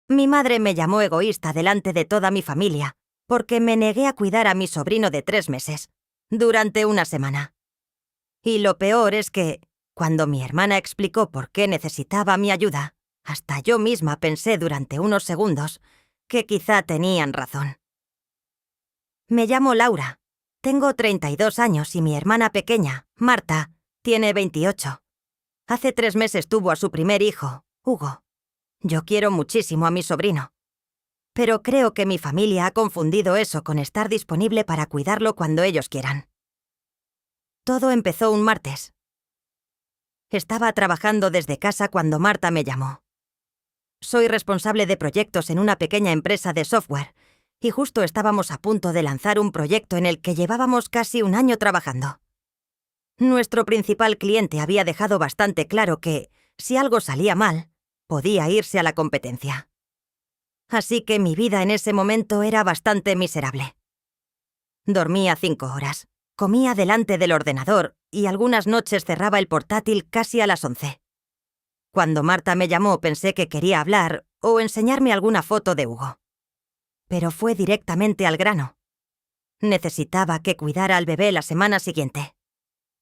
Mi madre me llamó egoísta delante de toda mi familia, porque me negué a cuidar a mi sobrino de 3 meses, durante una semana. Y lo peor es que, cuando mi hermana explicó por qué necesitaba mi ayuda, hasta yo misma pensé durante unos segundos que quizá tenían razón. Me llamo Laura. Tengo 32 años y mi hermana pequeña, Marta, tiene 28. Hace 3 meses tuvo a su primer hijo, Hugo. Yo quiero muchísimo a mi sobrino. Pero creo que mi familia ha confundido eso con estar disponible para cuidarlo cuando ellos quieran. Todo empezó un martes. Estaba trabajando desde casa cuando Marta me llamó. Soy responsable de proyectos en una pequeña empresa de software, y justo estábamos a punto de lanzar un proyecto en el que llevábamos casi un año trabajando. Nuestro principal cliente había dejado bastante claro que, si algo salía mal, podía irse a la competencia. Así que mi vida en ese momento era bastante miserable. Dormía 5 horas, comía delante del ordenador y algunas noches cerraba el portátil casi a las 11. Cuando Marta me llamó pensé que quería hablar o enseñarme alguna foto de Hugo. Pero fue directamente al grano. Necesitaba que cuidara al bebé la semana siguiente,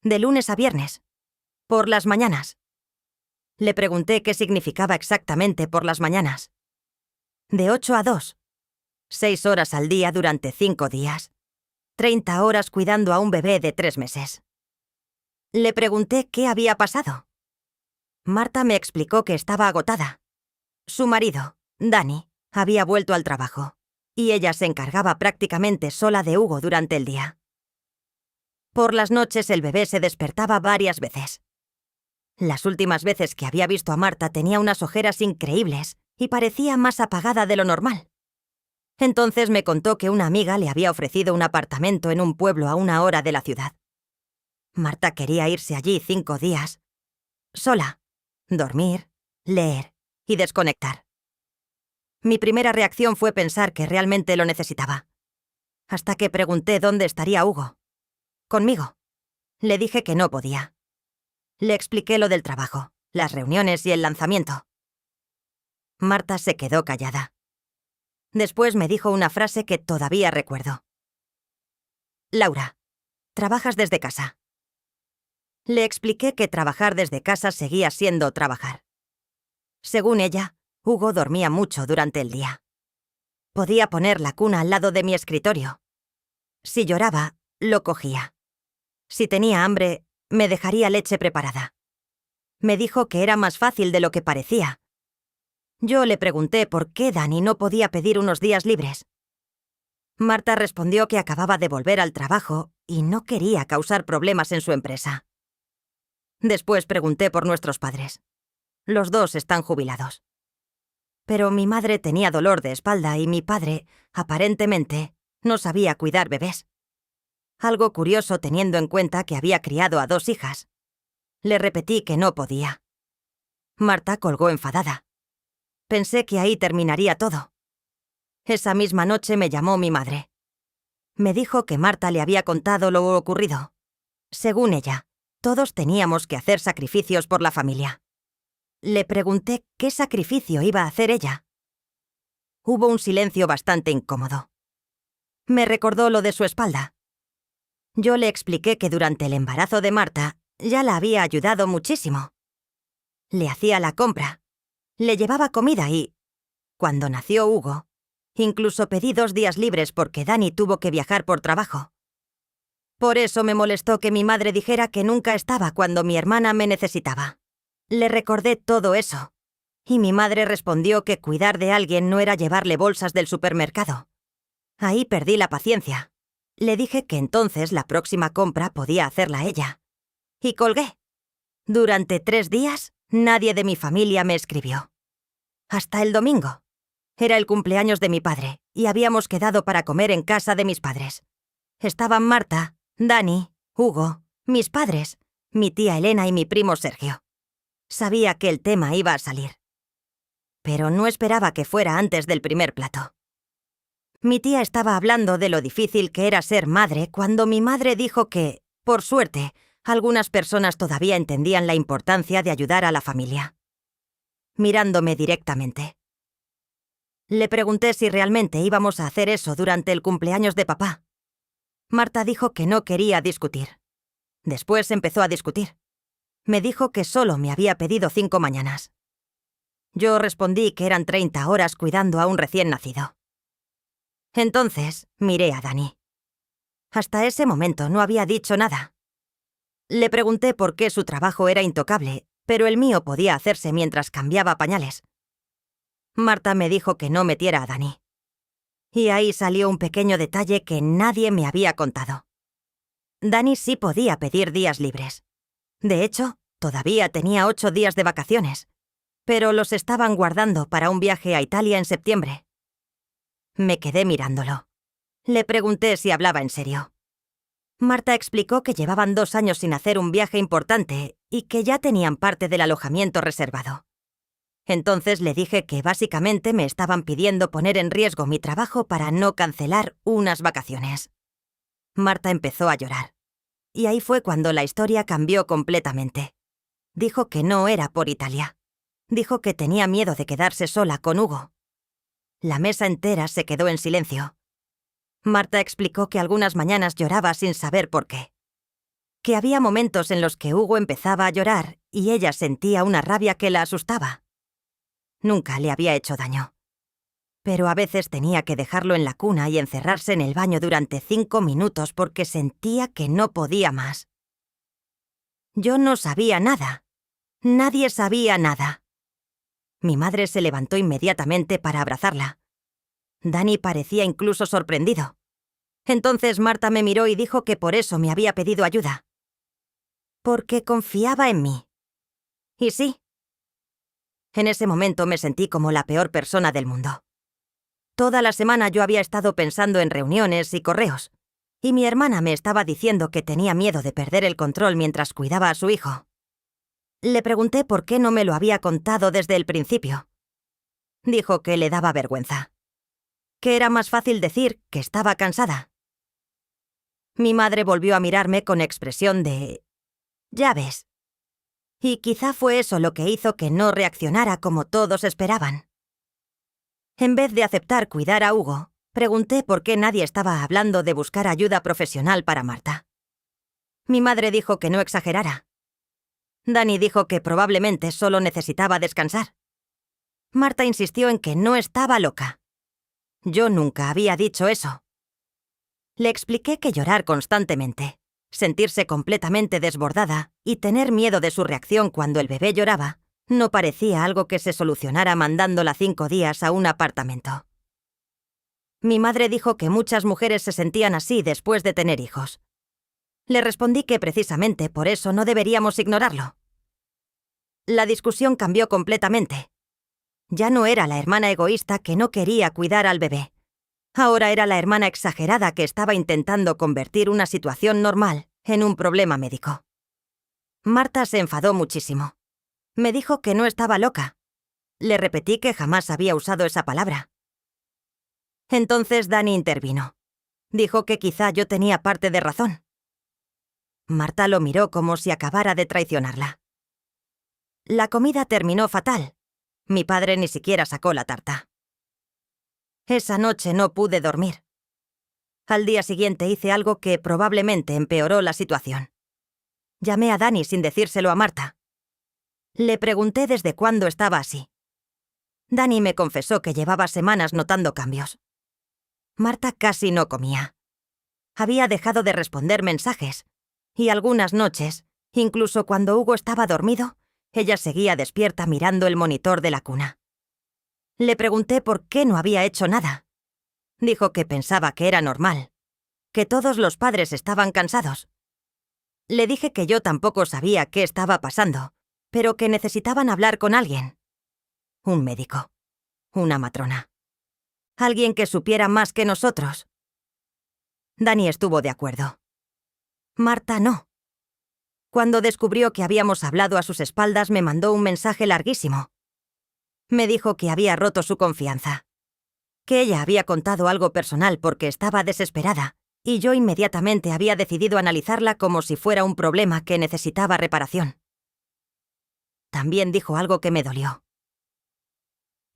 de lunes a viernes, por las mañanas. Le pregunté qué significaba exactamente por las mañanas. De 8 a 2, 6 horas al día durante 5 días, 30 horas cuidando a un bebé de 3 meses. Le pregunté qué había pasado. Marta me explicó que estaba agotada. Su marido, Dani, había vuelto al trabajo, y ella se encargaba prácticamente sola de Hugo durante el día. Por las noches el bebé se despertaba varias veces. Las últimas veces que había visto a Marta tenía unas ojeras increíbles y parecía más apagada de lo normal. Entonces me contó que una amiga le había ofrecido un apartamento en un pueblo a 1 hora de la ciudad. Marta quería irse allí 5 días, sola, dormir, leer y desconectar. Mi primera reacción fue pensar que realmente lo necesitaba. Hasta que pregunté dónde estaría Hugo. Conmigo. Le dije que no podía. Le expliqué lo del trabajo, las reuniones y el lanzamiento. Marta se quedó callada. Después me dijo una frase que todavía recuerdo. Laura, trabajas desde casa. Le expliqué que trabajar desde casa seguía siendo trabajar. Según ella, Hugo dormía mucho durante el día. Podía poner la cuna al lado de mi escritorio. Si lloraba, lo cogía. Si tenía hambre, me dejaría leche preparada. Me dijo que era más fácil de lo que parecía. Yo le pregunté por qué Dani no podía pedir unos días libres. Marta respondió que acababa de volver al trabajo y no quería causar problemas en su empresa. Después pregunté por nuestros padres. Los dos están jubilados. Pero mi madre tenía dolor de espalda y mi padre, aparentemente, no sabía cuidar bebés. Algo curioso teniendo en cuenta que había criado a 2 hijas. Le repetí que no podía. Marta colgó enfadada. Pensé que ahí terminaría todo. Esa misma noche me llamó mi madre. Me dijo que Marta le había contado lo ocurrido. Según ella, todos teníamos que hacer sacrificios por la familia. Le pregunté qué sacrificio iba a hacer ella. Hubo un silencio bastante incómodo. Me recordó lo de su espalda. Yo le expliqué que durante el embarazo de Marta ya la había ayudado muchísimo. Le hacía la compra, le llevaba comida y, cuando nació Hugo, incluso pedí 2 días libres porque Dani tuvo que viajar por trabajo. Por eso me molestó que mi madre dijera que nunca estaba cuando mi hermana me necesitaba. Le recordé todo eso, y mi madre respondió que cuidar de alguien no era llevarle bolsas del supermercado. Ahí perdí la paciencia. Le dije que entonces la próxima compra podía hacerla ella. Y colgué. Durante 3 días, nadie de mi familia me escribió. Hasta el domingo. Era el cumpleaños de mi padre, y habíamos quedado para comer en casa de mis padres. Estaban Marta, Dani, Hugo, mis padres, mi tía Elena y mi primo Sergio. Sabía que el tema iba a salir. Pero no esperaba que fuera antes del primer plato. Mi tía estaba hablando de lo difícil que era ser madre cuando mi madre dijo que, por suerte, algunas personas todavía entendían la importancia de ayudar a la familia. Mirándome directamente. Le pregunté si realmente íbamos a hacer eso durante el cumpleaños de papá. Marta dijo que no quería discutir. Después empezó a discutir. Me dijo que solo me había pedido 5 mañanas. Yo respondí que eran 30 horas cuidando a un recién nacido. Entonces miré a Dani. Hasta ese momento no había dicho nada. Le pregunté por qué su trabajo era intocable, pero el mío podía hacerse mientras cambiaba pañales. Marta me dijo que no metiera a Dani. Y ahí salió un pequeño detalle que nadie me había contado. Dani sí podía pedir días libres. De hecho, todavía tenía 8 días de vacaciones, pero los estaban guardando para un viaje a Italia en septiembre. Me quedé mirándolo. Le pregunté si hablaba en serio. Marta explicó que llevaban 2 años sin hacer un viaje importante y que ya tenían parte del alojamiento reservado. Entonces le dije que básicamente me estaban pidiendo poner en riesgo mi trabajo para no cancelar unas vacaciones. Marta empezó a llorar. Y ahí fue cuando la historia cambió completamente. Dijo que no era por Italia. Dijo que tenía miedo de quedarse sola con Hugo. La mesa entera se quedó en silencio. Marta explicó que algunas mañanas lloraba sin saber por qué. Que había momentos en los que Hugo empezaba a llorar y ella sentía una rabia que la asustaba. Nunca le había hecho daño. Pero a veces tenía que dejarlo en la cuna y encerrarse en el baño durante 5 minutos porque sentía que no podía más. Yo no sabía nada. Nadie sabía nada. Mi madre se levantó inmediatamente para abrazarla. Dani parecía incluso sorprendido. Entonces Marta me miró y dijo que por eso me había pedido ayuda. Porque confiaba en mí. Y sí. En ese momento me sentí como la peor persona del mundo. Toda la semana yo había estado pensando en reuniones y correos, y mi hermana me estaba diciendo que tenía miedo de perder el control mientras cuidaba a su hijo. Le pregunté por qué no me lo había contado desde el principio. Dijo que le daba vergüenza. Que era más fácil decir que estaba cansada. Mi madre volvió a mirarme con expresión de «Ya ves». Y quizá fue eso lo que hizo que no reaccionara como todos esperaban. En vez de aceptar cuidar a Hugo, pregunté por qué nadie estaba hablando de buscar ayuda profesional para Marta. Mi madre dijo que no exagerara. Dani dijo que probablemente solo necesitaba descansar. Marta insistió en que no estaba loca. Yo nunca había dicho eso. Le expliqué que llorar constantemente, sentirse completamente desbordada y tener miedo de su reacción cuando el bebé lloraba, no parecía algo que se solucionara mandándola 5 días a un apartamento. Mi madre dijo que muchas mujeres se sentían así después de tener hijos. Le respondí que precisamente por eso no deberíamos ignorarlo. La discusión cambió completamente. Ya no era la hermana egoísta que no quería cuidar al bebé. Ahora era la hermana exagerada que estaba intentando convertir una situación normal en un problema médico. Marta se enfadó muchísimo. Me dijo que no estaba loca. Le repetí que jamás había usado esa palabra. Entonces Dani intervino. Dijo que quizá yo tenía parte de razón. Marta lo miró como si acabara de traicionarla. La comida terminó fatal. Mi padre ni siquiera sacó la tarta. Esa noche no pude dormir. Al día siguiente hice algo que probablemente empeoró la situación. Llamé a Dani sin decírselo a Marta. Le pregunté desde cuándo estaba así. Dani me confesó que llevaba semanas notando cambios. Marta casi no comía. Había dejado de responder mensajes, y algunas noches, incluso cuando Hugo estaba dormido, ella seguía despierta mirando el monitor de la cuna. Le pregunté por qué no había hecho nada. Dijo que pensaba que era normal, que todos los padres estaban cansados. Le dije que yo tampoco sabía qué estaba pasando, pero que necesitaban hablar con alguien. Un médico, una matrona. Alguien que supiera más que nosotros. Dani estuvo de acuerdo. Marta no. Cuando descubrió que habíamos hablado a sus espaldas, me mandó un mensaje larguísimo. Me dijo que había roto su confianza, que ella había contado algo personal porque estaba desesperada, y yo inmediatamente había decidido analizarla como si fuera un problema que necesitaba reparación. También dijo algo que me dolió.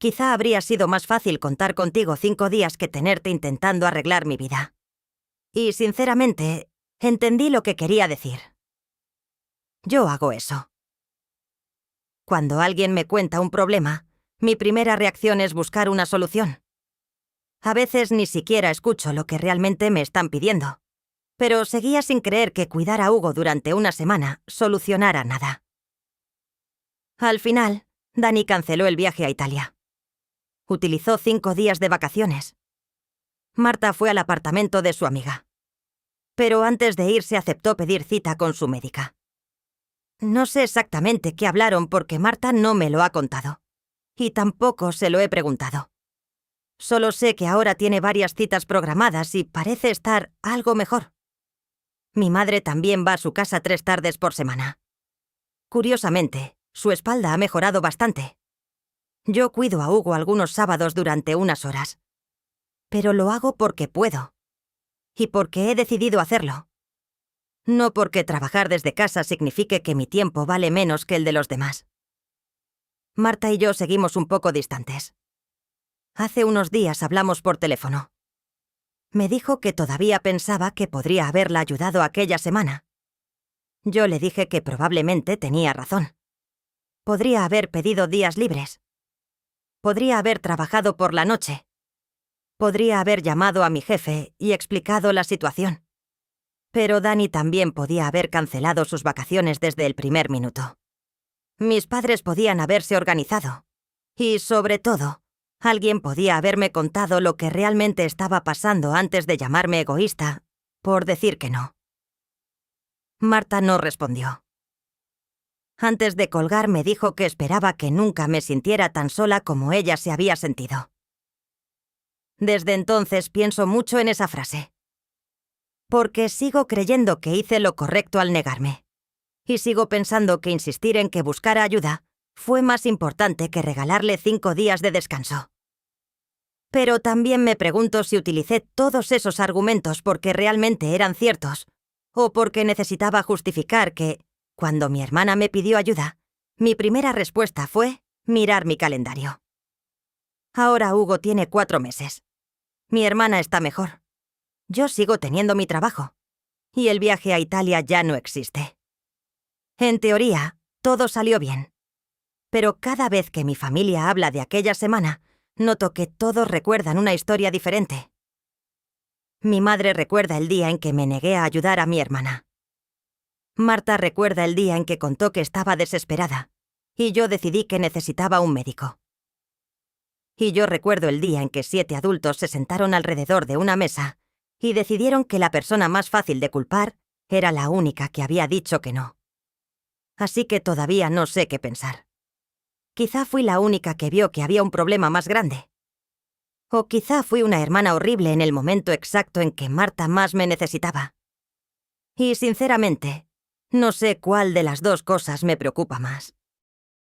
quizá habría sido más fácil contar contigo 5 días que tenerte intentando arreglar mi vida. Y, sinceramente, entendí lo que quería decir. Yo hago eso. Cuando alguien me cuenta un problema, mi primera reacción es buscar una solución. A veces ni siquiera escucho lo que realmente me están pidiendo, pero seguía sin creer que cuidar a Hugo durante una semana solucionara nada. Al final, Dani canceló el viaje a Italia. Utilizó 5 días de vacaciones. Marta fue al apartamento de su amiga. Pero antes de irse aceptó pedir cita con su médica. No sé exactamente qué hablaron porque Marta no me lo ha contado. Y tampoco se lo he preguntado. Solo sé que ahora tiene varias citas programadas y parece estar algo mejor. Mi madre también va a su casa 3 tardes por semana. Curiosamente, su espalda ha mejorado bastante. Yo cuido a Hugo algunos sábados durante unas horas. Pero lo hago porque puedo. Y porque he decidido hacerlo. No porque trabajar desde casa signifique que mi tiempo vale menos que el de los demás. Marta y yo seguimos un poco distantes. Hace unos días hablamos por teléfono. Me dijo que todavía pensaba que podría haberla ayudado aquella semana. Yo le dije que probablemente tenía razón. Podría haber pedido días libres. Podría haber trabajado por la noche. Podría haber llamado a mi jefe y explicado la situación. Pero Dani también podía haber cancelado sus vacaciones desde el primer minuto. Mis padres podían haberse organizado. Y, sobre todo, alguien podía haberme contado lo que realmente estaba pasando antes de llamarme egoísta, por decir que no. Marta no respondió. Antes de colgar me dijo que esperaba que nunca me sintiera tan sola como ella se había sentido. Desde entonces pienso mucho en esa frase. Porque sigo creyendo que hice lo correcto al negarme. Y sigo pensando que insistir en que buscara ayuda fue más importante que regalarle 5 días de descanso. Pero también me pregunto si utilicé todos esos argumentos porque realmente eran ciertos, o porque necesitaba justificar que, cuando mi hermana me pidió ayuda, mi primera respuesta fue mirar mi calendario. Ahora Hugo tiene 4 meses. Mi hermana está mejor. Yo sigo teniendo mi trabajo. Y el viaje a Italia ya no existe. En teoría, todo salió bien. Pero cada vez que mi familia habla de aquella semana, noto que todos recuerdan una historia diferente. Mi madre recuerda el día en que me negué a ayudar a mi hermana. Marta recuerda el día en que contó que estaba desesperada, y yo decidí que necesitaba un médico. Y yo recuerdo el día en que 7 adultos se sentaron alrededor de una mesa y decidieron que la persona más fácil de culpar era la única que había dicho que no. Así que todavía no sé qué pensar. Quizá fui la única que vio que había un problema más grande. O quizá fui una hermana horrible en el momento exacto en que Marta más me necesitaba. Y sinceramente, no sé cuál de las dos cosas me preocupa más.